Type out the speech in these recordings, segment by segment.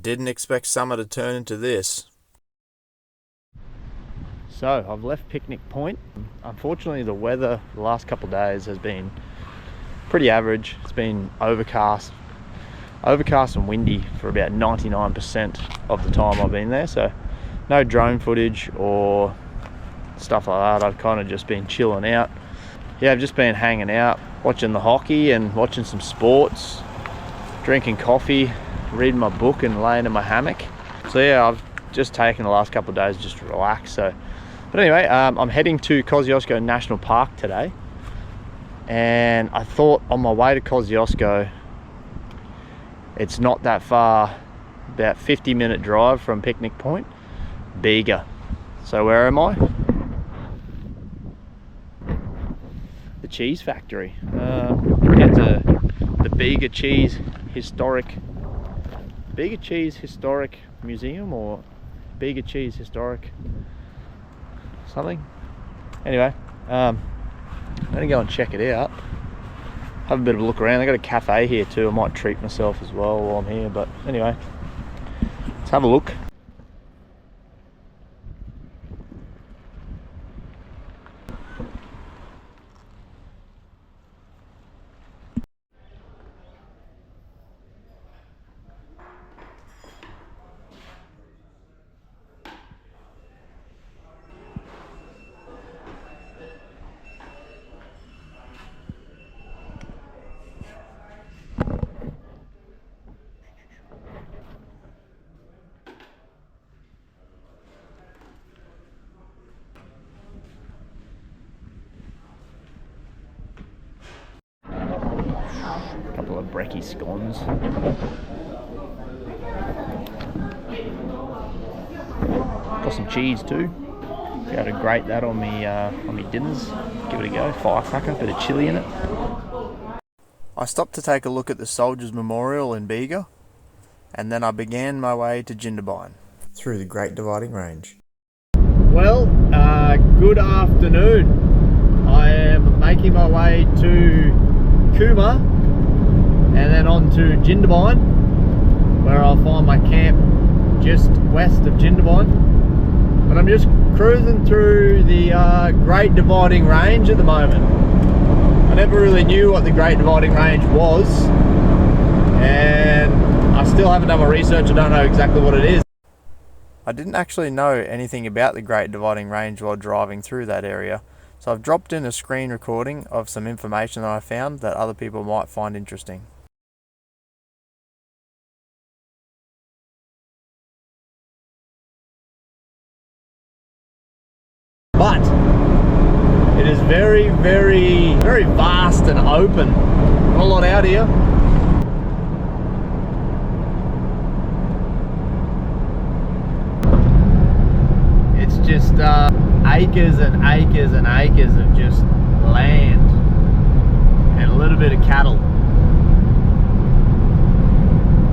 didn't expect summer to turn into this. So I've left Picnic Point. Unfortunately, the weather the last couple of days has been pretty average. It's been overcast and windy for about 99% of the time I've been there. So no drone footage or stuff like that. I've kind of just been chilling out. Yeah, I've just been hanging out, watching the hockey and watching some sports, drinking coffee, reading my book and laying in my hammock. So yeah, I've just taken the last couple of days just to relax. But anyway, I'm heading to Kosciuszko National Park today, and I thought on my way to Kosciuszko, it's not that far, about 50-minute drive from Picnic Point, Bega. So where am I? The cheese factory. It's the Bega Cheese Historic Museum, or Bega Cheese Historic something. Anyway, I'm gonna go and check it out, have a bit of a look around. They got a cafe here too. I might treat myself as well while I'm here, but anyway, let's have a look. Couple of brekkie scones. Got some cheese too. Be able to grate that on me dinners. Give it a go. Firecracker, bit of chilli in it. I stopped to take a look at the Soldiers Memorial in Bega, and then I began my way to Jindabyne through the Great Dividing Range. Well, good afternoon. I am making my way to Kuma and then on to Jindabyne, where I'll find my camp just west of Jindabyne. But I'm just cruising through the Great Dividing Range at the moment. I never really knew what the Great Dividing Range was, and I still haven't done my research. I don't know exactly what it is. I didn't actually know anything about the Great Dividing Range while driving through that area, so I've dropped in a screen recording of some information that I found that other people might find interesting. But it is very, very, very vast and open. Not a lot out here. It's just acres and acres and acres of just land and a little bit of cattle.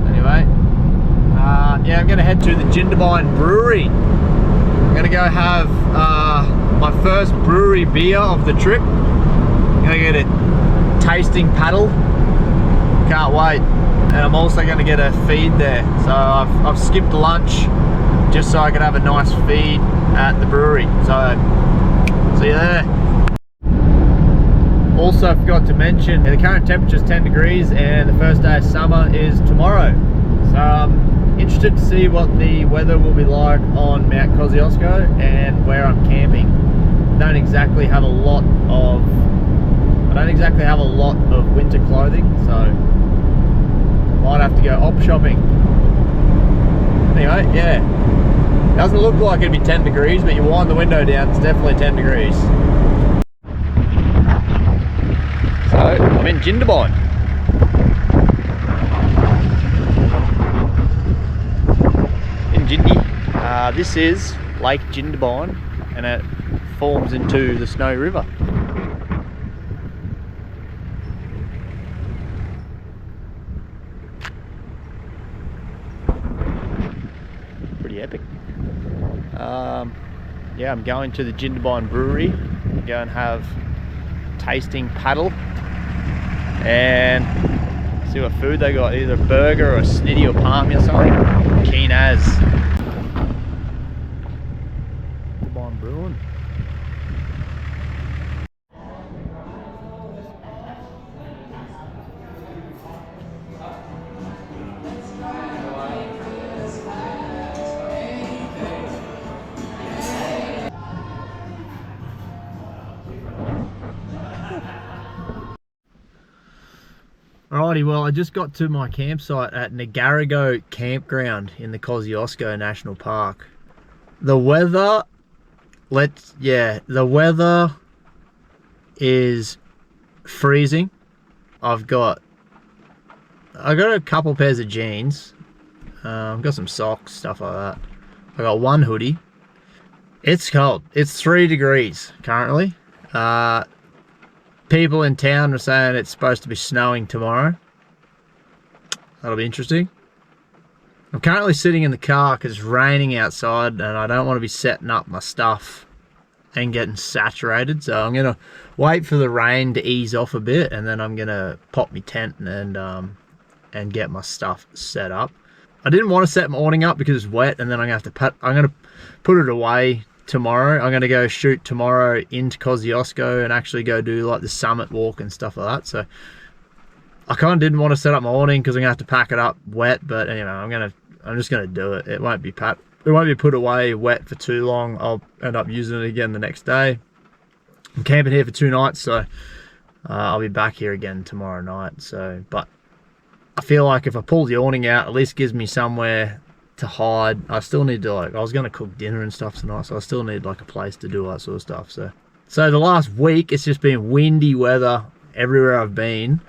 Anyway, yeah, I'm going to head to the Jindabyne Brewery. I'm going to go have my first brewery beer of the trip. I'm going to get a tasting paddle. Can't wait. And I'm also going to get a feed there. So I've skipped lunch just so I can have a nice feed at the brewery. So, see you there. Also forgot to mention, the current temperature is 10 degrees and the first day of summer is tomorrow. So I'm interested to see what the weather will be like on Mount Kosciuszko and where I'm camping. I don't exactly have a lot of winter clothing, so might have to go op shopping. Anyway, yeah. Doesn't look like it'd be 10 degrees, but you wind the window down, it's definitely 10 degrees. So, I'm in Jindabyne. In Jindy. This is Lake Jindabyne, and it forms into the Snowy River. Pretty epic. Yeah, I'm going to the Jindabyne Brewery, go and have tasting paddle and see what food they got, either a burger or a snitty or palmy or something. Keen as. Jindabyne brewing. Alrighty, well, I just got to my campsite at Nagarago Campground in the Kosciuszko National Park. The weather, the weather is freezing. I've got a couple pairs of jeans. I've got some socks, stuff like that. I got one hoodie. It's cold. It's 3 degrees currently. People in town are saying it's supposed to be snowing tomorrow. That'll be interesting. I'm currently sitting in the car because it's raining outside and I don't want to be setting up my stuff and getting saturated. So I'm going to wait for the rain to ease off a bit and then I'm going to pop my tent and get my stuff set up. I didn't want to set my awning up because it's wet and then I'm going to put it away tomorrow. I'm going to go shoot tomorrow into Kosciuszko and actually go do like the summit walk and stuff like that. So I kind of didn't want to set up my awning because I'm going to have to pack it up wet, but anyway, I'm just going to do it. It won't be put away wet for too long. I'll end up using it again the next day. I'm camping here for 2 nights, so I'll be back here again tomorrow night. So, but I feel like if I pull the awning out, at least gives me somewhere to hide. I still need to, like, I was going to cook dinner and stuff tonight, so I still need like a place to do all that sort of stuff. So the last week it's just been windy weather everywhere I've been,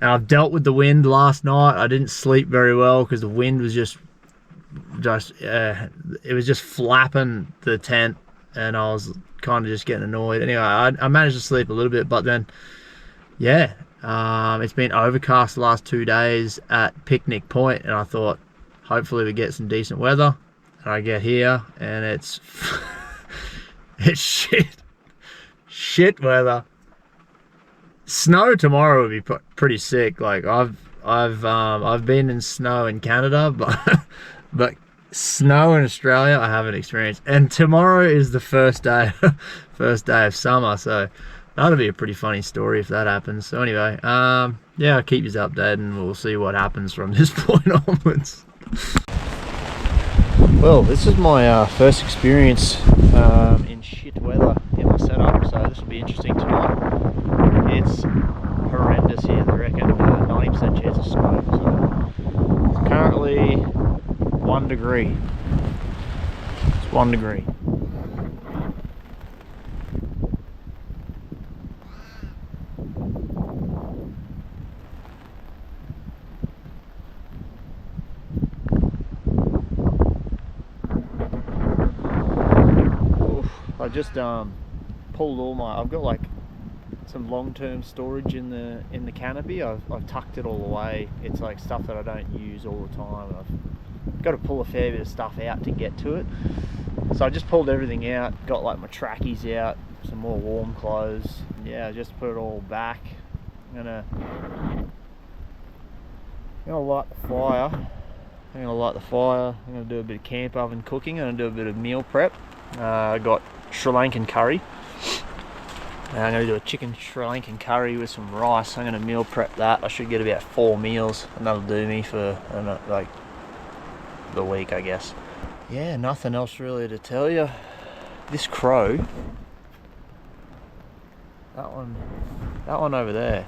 and I've dealt with the wind last night. I didn't sleep very well because the wind was just it was just flapping the tent and I was kind of just getting annoyed. Anyway, I managed to sleep a little bit, but then yeah, it's been overcast the last 2 days at Picnic Point, and I thought hopefully we get some decent weather. And I get here and it's it's shit weather. Snow tomorrow would be pretty sick. Like I've been in snow in Canada, but snow in Australia I haven't experienced. And tomorrow is the first day of summer, so that'll be a pretty funny story if that happens. So anyway, yeah, I'll keep you updated and we'll see what happens from this point onwards. Well, this is my first experience in shit weather in my setup, so this will be interesting tonight. It's horrendous here. I reckon 90% chance of snow. So it's currently 1 degree. It's 1 degree. I just pulled all my, I've got like some long-term storage in the canopy. I've tucked it all away. It's like stuff that I don't use all the time. I've got to pull a fair bit of stuff out to get to it. So I just pulled everything out, got like my trackies out, some more warm clothes. Yeah, I just put it all back. I'm gonna light the fire. I'm gonna do a bit of camp oven cooking. I'm gonna do a bit of meal prep. I got Sri Lankan curry. I'm going to do a chicken Sri Lankan curry with some rice. I'm going to meal prep that. I should get about 4 meals and that'll do me for like the week, I guess. Yeah, nothing else really to tell you. This crow, that one over there,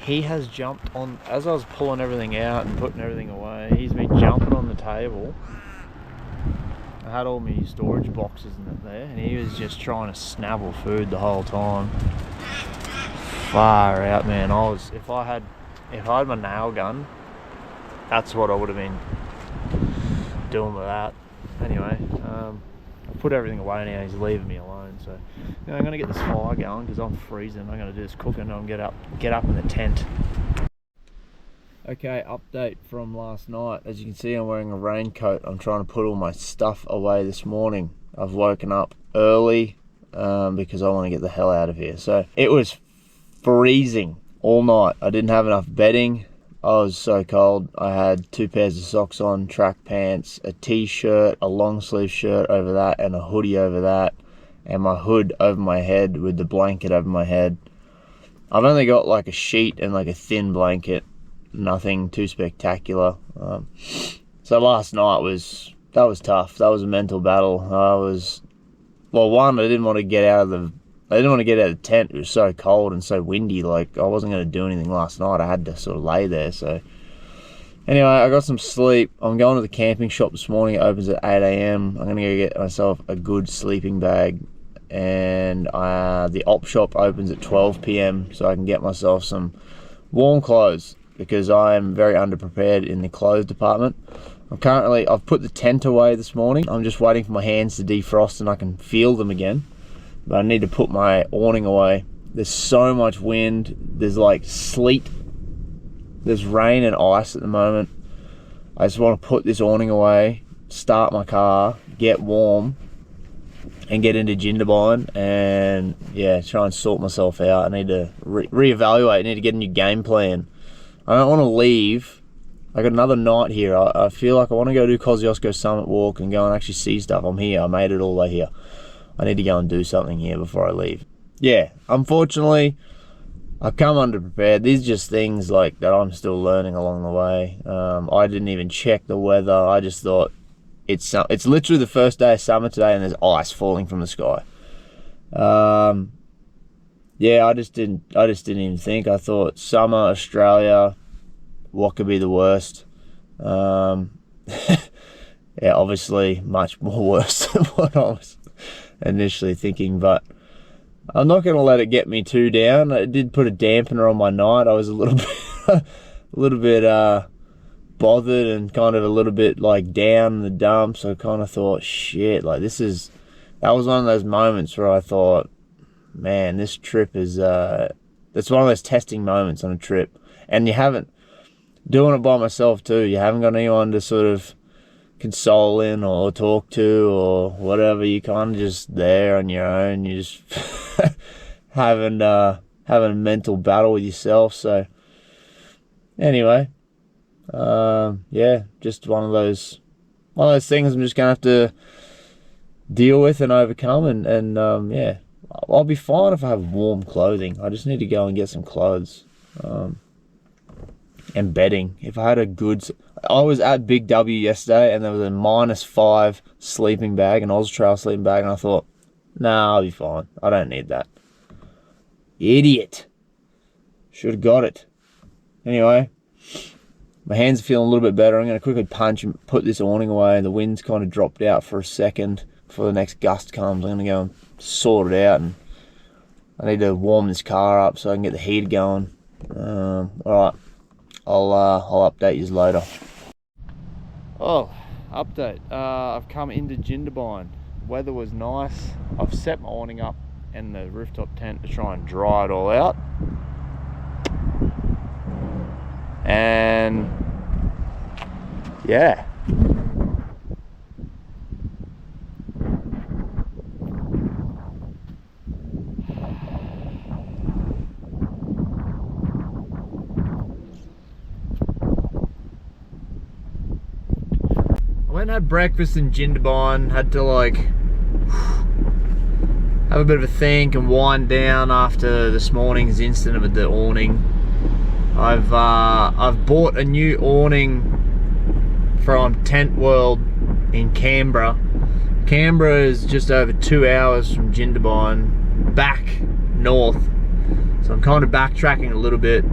he has jumped on, as I was pulling everything out and putting everything away, he's been jumping on the table. I had all my storage boxes in it there, and he was just trying to snabble food the whole time. Far out, man. If I had my nail gun, that's what I would have been doing with that. Anyway, I put everything away now. He's leaving me alone, so I'm going to get this fire going because I'm freezing. I'm going to do this cooking and get up in the tent. Okay, update from last night. As you can see, I'm wearing a raincoat. I'm trying to put all my stuff away this morning. I've woken up early because I want to get the hell out of here. So it was freezing all night. I didn't have enough bedding. I was so cold. I had 2 pairs of socks on, track pants, a t-shirt, a long sleeve shirt over that, and a hoodie over that, and my hood over my head with the blanket over my head. I've only got like a sheet and like a thin blanket, nothing too spectacular. So last night was tough. That was a mental battle. One, I didn't want to get out of the tent. It was so cold and so windy. Like, I wasn't going to do anything last night. I had to sort of lay there. So anyway, I got some sleep. I'm going to the camping shop this morning. It opens at 8 a.m. I'm going to go get myself a good sleeping bag. And the op shop opens at 12 p.m. so I can get myself some warm clothes, because I am very underprepared in the clothes department. I've put the tent away this morning. I'm just waiting for my hands to defrost and I can feel them again. But I need to put my awning away. There's so much wind. There's like sleet. There's rain and ice at the moment. I just want to put this awning away, start my car, get warm, and get into Jindabyne, and yeah, try and sort myself out. I need to reevaluate. I need to get a new game plan. I don't want to leave. I got another night here. I feel like I want to go do Kosciuszko Summit walk and go and actually see stuff. I'm here. I made it all the way here. I need to go and do something here before I leave. Yeah, unfortunately, I've come underprepared. These are just things like that I'm still learning along the way. I didn't even check the weather. I just thought it's literally the first day of summer today and there's ice falling from the sky. Yeah, I just didn't even think. I thought summer, Australia, what could be the worst? Yeah, obviously much more worse than what I was initially thinking, but I'm not going to let it get me too down. It did put a dampener on my night. I was a little bit, bothered and kind of a little bit like down in the dumps. I kind of thought, shit, like that was one of those moments where I thought, man, this trip is, it's one of those testing moments on a trip. And doing it by myself too, you haven't got anyone to sort of console in or talk to or whatever. You kind of just there on your own. You just having a mental battle with yourself. So anyway, yeah, just one of those things I'm just gonna have to deal with and overcome, and yeah, I'll be fine if I have warm clothing. I just need to go and get some clothes, and bedding. If I had I was at Big W yesterday and there was a -5 sleeping bag, an Australia sleeping bag, and I thought, nah, I'll be fine. I don't need that. Idiot. Should have got it. Anyway, my hands are feeling a little bit better. I'm going to quickly punch and put this awning away. The wind's kind of dropped out for a second before the next gust comes. I'm going to go and sort it out, and I need to warm this car up so I can get the heater going. Alright, I'll update you later. Oh, update. I've come into Jindabyne. Weather was nice. I've set my awning up in the rooftop tent to try and dry it all out. And yeah, I went and had breakfast in Jindabyne, had to like have a bit of a think and wind down after this morning's incident with the awning. I've bought a new awning from Tent World in Canberra. Canberra is just over 2 hours from Jindabyne, back north. So I'm kind of backtracking a little bit.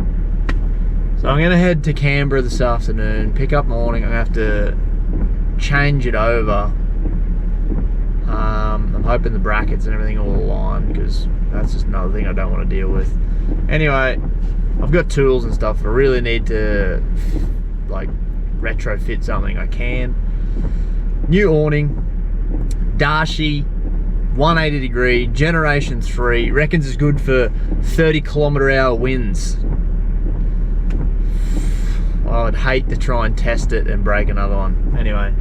So I'm gonna head to Canberra this afternoon, pick up my awning. I'm gonna have to change it over. I'm hoping the brackets and everything all align, because that's just another thing I don't want to deal with. Anyway, I've got tools and stuff. If I really need to like retrofit something, I can. New awning, Dashi, 180 degree, generation 3, reckons it's good for 30km/h winds. I would hate to try and test it and break another one. Anyway,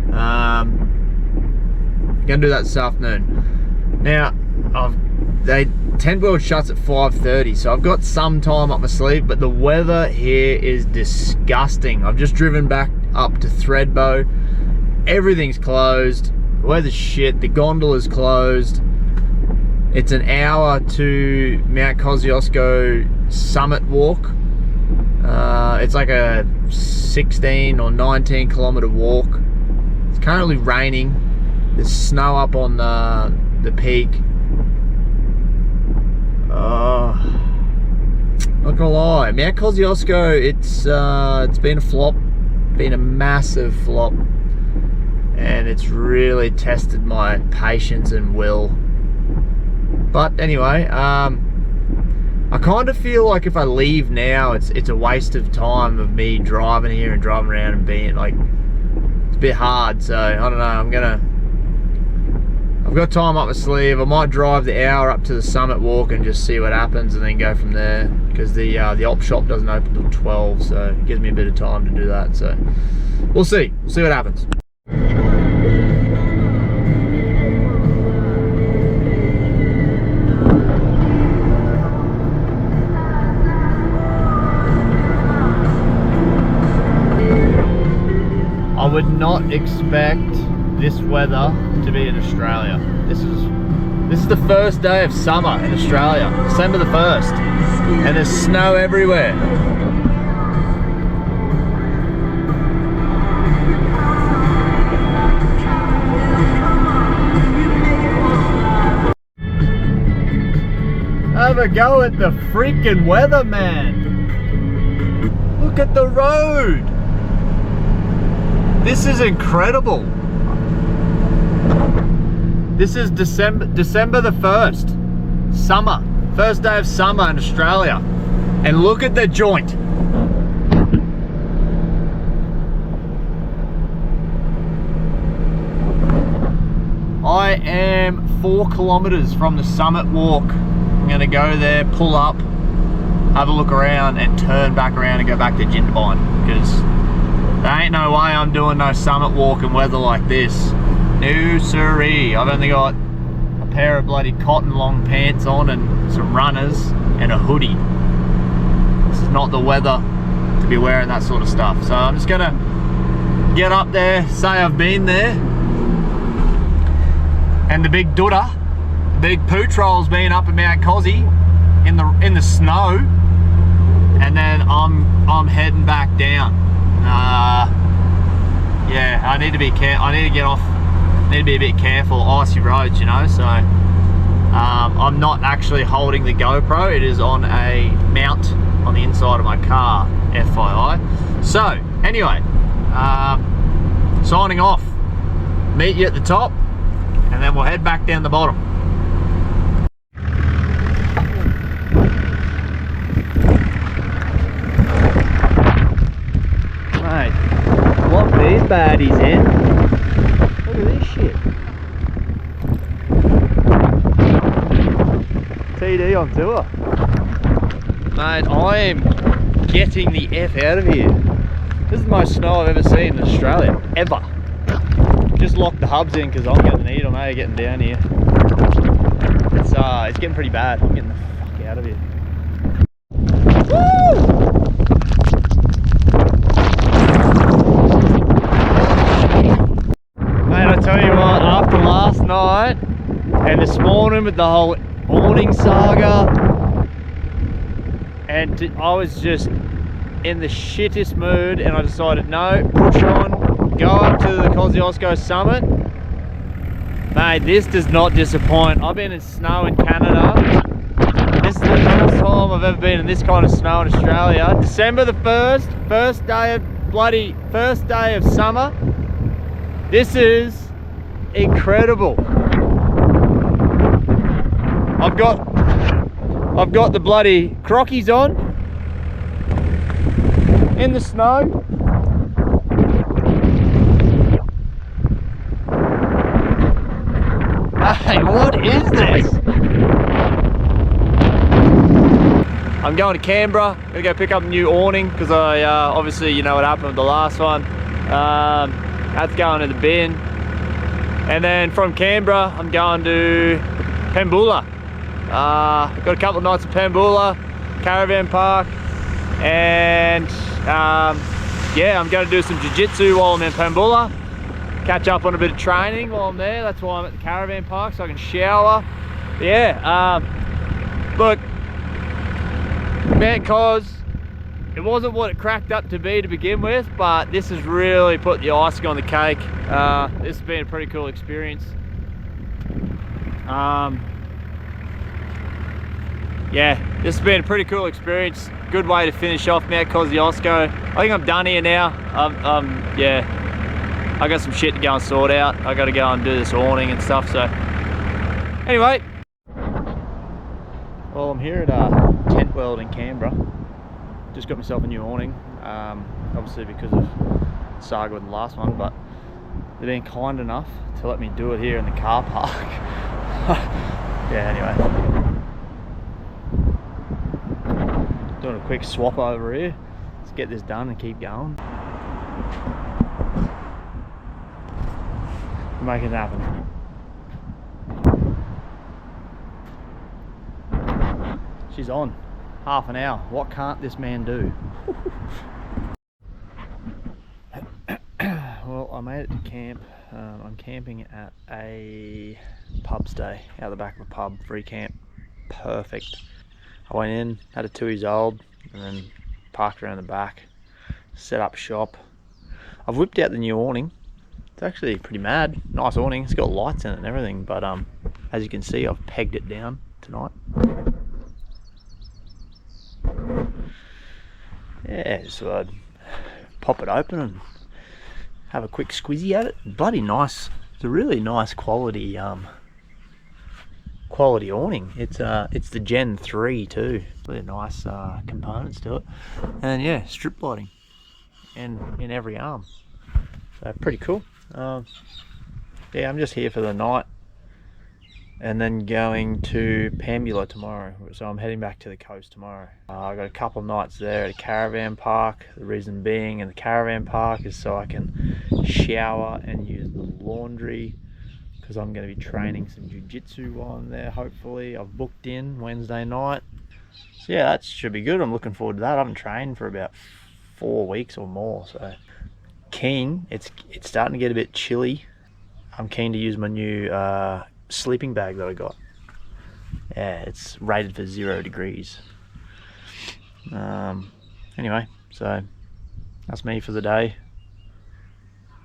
gonna do that this afternoon. Now, Tent World shuts at 5:30, so I've got some time up my sleeve, but the weather here is disgusting. I've just driven back up to Threadbow. Everything's closed. The weather's shit. The gondola's closed. It's an hour to Mount Kosciuszko summit walk. It's like a 16 or 19 kilometer walk. It's currently raining. There's snow up on the peak. Not gonna lie, Mount Kosciuszko, it's been a flop, been a massive flop, and it's really tested my patience and will. But anyway, I kind of feel like if I leave now, it's a waste of time of me driving here and driving around and being like, it's a bit hard. So I don't know. I've got time up my sleeve. I might drive the hour up to the summit walk and just see what happens, and then go from there. Because the op shop doesn't open till 12, so it gives me a bit of time to do that. So we'll see. We'll see what happens. I would not expect this weather to be in Australia. This is the first day of summer in Australia, December the 1st, and there's snow everywhere. Have a go at the freaking weather, man. Look at the road. This is incredible. This is December the 1st, summer, first day of summer in Australia. And look at the joint. I am 4 kilometers from the summit walk. I'm gonna go there, pull up, have a look around, and turn back around and go back to Jindabyne, because there ain't no way I'm doing no summit walk in weather like this. No siree. I've only got a pair of bloody cotton long pants on and some runners and a hoodie. This is not the weather to be wearing that sort of stuff. So I'm just gonna get up there, say I've been there, and the big dudder, big poo troll's been up in Mount Kosci in the snow, and then I'm heading back down. Yeah, I need to be need to be a bit careful, icy roads, you know. So I'm not actually holding the GoPro. It is on a mount on the inside of my car, FYI. So anyway, signing off. Meet you at the top, and then we'll head back down the bottom. Mate, lock these baddies in. Look at this shit. TD on tour. Mate, I am getting the F out of here. This is the most snow I've ever seen in Australia, ever. Just locked the hubs in because I'm going to need them, eh, getting down here. It's getting pretty bad. I'm getting the fuck out of here. Woo! I tell you what, after last night and this morning with the whole awning saga, and I was just in the shittest mood, and I decided no, push on, go up to the Kosciuszko summit. Mate, this does not disappoint. I've been in snow in Canada. This is the first time I've ever been in this kind of snow in Australia. December the 1st, first day of summer. This is incredible. I've got the bloody crockies on in the snow. Hey, what is this? I'm going to Canberra. I'm gonna go pick up a new awning because I obviously, you know what happened with the last one. That's going to the bin. And then from Canberra, I'm going to Pembula. Got a couple of nights at Pambula Caravan Park, and yeah, I'm going to do some jiu-jitsu while I'm in Pambula. Catch up on a bit of training while I'm there. That's why I'm at the caravan park, so I can shower. Yeah, look, Mount Kos, it wasn't what it cracked up to be to begin with, but this has really put the icing on the cake. This has been a pretty cool experience. Yeah, this has been a pretty cool experience. Good way to finish off Mount Kosciuszko. I think I'm done here now. Yeah, I got some shit to go and sort out. I got to go and do this awning and stuff. So anyway, well, I'm here at Tent World in Canberra. Just got myself a new awning, obviously because of saga with the last one, but they've been kind enough to let me do it here in the car park. Yeah, anyway, doing a quick swap over here. Let's get this done and keep going. Make it happen. She's on. Half an hour. What can't this man do? Well, I made it to camp. I'm camping at a pub stay out the back of a pub. Free camp. Perfect. I went in, had a 2 years old, and then parked around the back, set up shop. I've whipped out the new awning. It's actually pretty mad. Nice awning. It's got lights in it and everything, but as you can see, I've pegged it down tonight. Yeah, just pop it open and have a quick squizzy at it. Bloody nice. It's a really nice quality awning. It's the Gen 3 too. Really nice components to it. And yeah, strip lighting and in every arm. So pretty cool. Yeah, I'm just here for the night and then going to Pambula tomorrow. So I'm heading back to the coast tomorrow. I got a couple of nights there at a caravan park. The reason being in the caravan park is so I can shower and use the laundry, because I'm going to be training some jiu-jitsu while I'm there, hopefully. I've booked in Wednesday night. So yeah, that should be good. I'm looking forward to that. I haven't trained for about 4 weeks or more, so keen. It's starting to get a bit chilly. I'm keen to use my new sleeping bag that I got. Yeah, it's rated for 0 degrees. Anyway, so that's me for the day.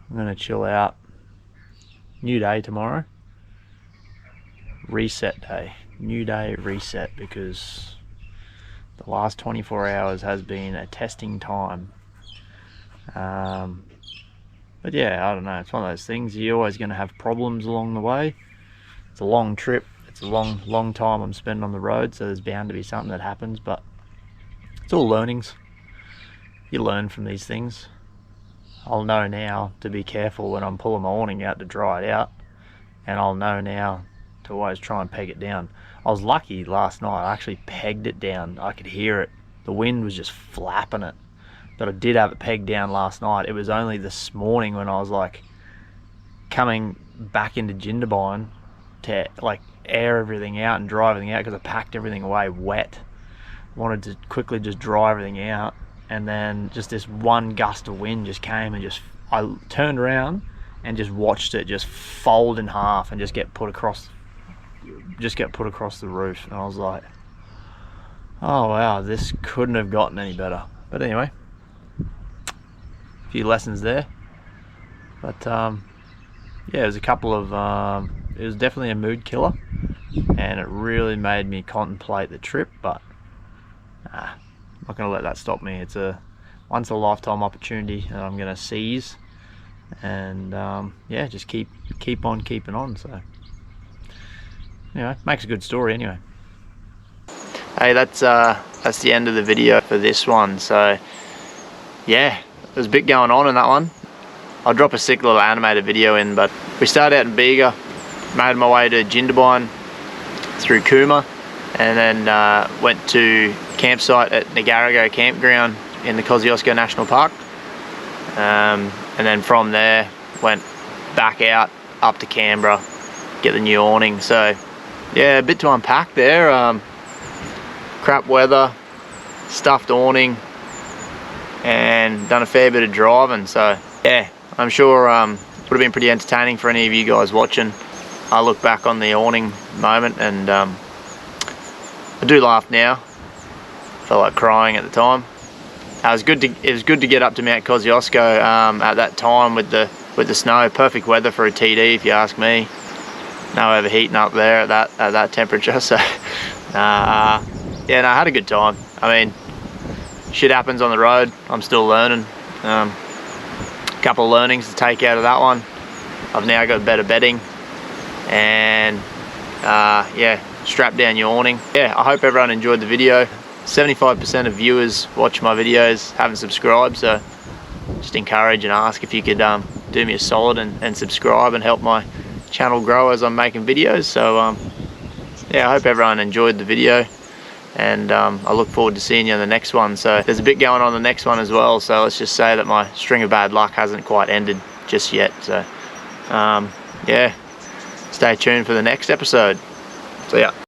I'm gonna chill out. New day tomorrow. Reset day. New day, reset, because the last 24 hours has been a testing time. But yeah, I don't know, it's one of those things. You're always going to have problems along the way. It's a long trip. It's a long time I'm spending on the road, so there's bound to be something that happens, but it's all learnings. You learn from these things. I'll know now to be careful when I'm pulling my awning out to dry it out, and I'll know now to always try and peg it down. I was lucky last night. I actually pegged it down. I could hear it. The wind was just flapping it. But I did have it pegged down last night. It was only this morning when I was like coming back into Jindabyne to like air everything out and dry everything out, because I packed everything away wet. Wanted to quickly just dry everything out, and then just this one gust of wind just came and I turned around and just watched it just fold in half and just get put across the roof. And I was like, oh wow, this couldn't have gotten any better. But anyway, a few lessons there. But yeah, it was a couple of it was definitely a mood killer, and it really made me contemplate the trip. But I'm not going to let that stop me. It's a once in a lifetime opportunity that I'm going to seize, and yeah, just keep on keeping on. So anyway, makes a good story anyway. Hey, that's the end of the video for this one. So yeah, there's a bit going on in that one. I'll drop a sick little animated video in, but we started out in Bega, made my way to Jindabyne through Cooma, and then went to campsite at Nagarago campground in the Kosciuszko National Park, and then from there went back out up to Canberra, get the new awning. So yeah, a bit to unpack there. Crap weather, stuffed awning, and done a fair bit of driving. So yeah, I'm sure would have been pretty entertaining for any of you guys watching. I look back on the awning moment and I do laugh now. Felt like crying at the time. It was good to get up to Mount Kosciuszko at that time with the snow. Perfect weather for a TD, if you ask me. No overheating up there at that temperature. So yeah, no, I had a good time. I mean, shit happens on the road. I'm still learning. A couple of learnings to take out of that one. I've now got better bedding, and yeah, strap down your awning. Yeah, I hope everyone enjoyed the video. 75% of viewers watch my videos haven't subscribed, so just encourage and ask if you could do me a solid and subscribe and help my channel grow as I'm making videos. So yeah, I hope everyone enjoyed the video, and I look forward to seeing you on the next one. So there's a bit going on the next one as well, so let's just say that my string of bad luck hasn't quite ended just yet. So yeah, stay tuned for the next episode. So yeah.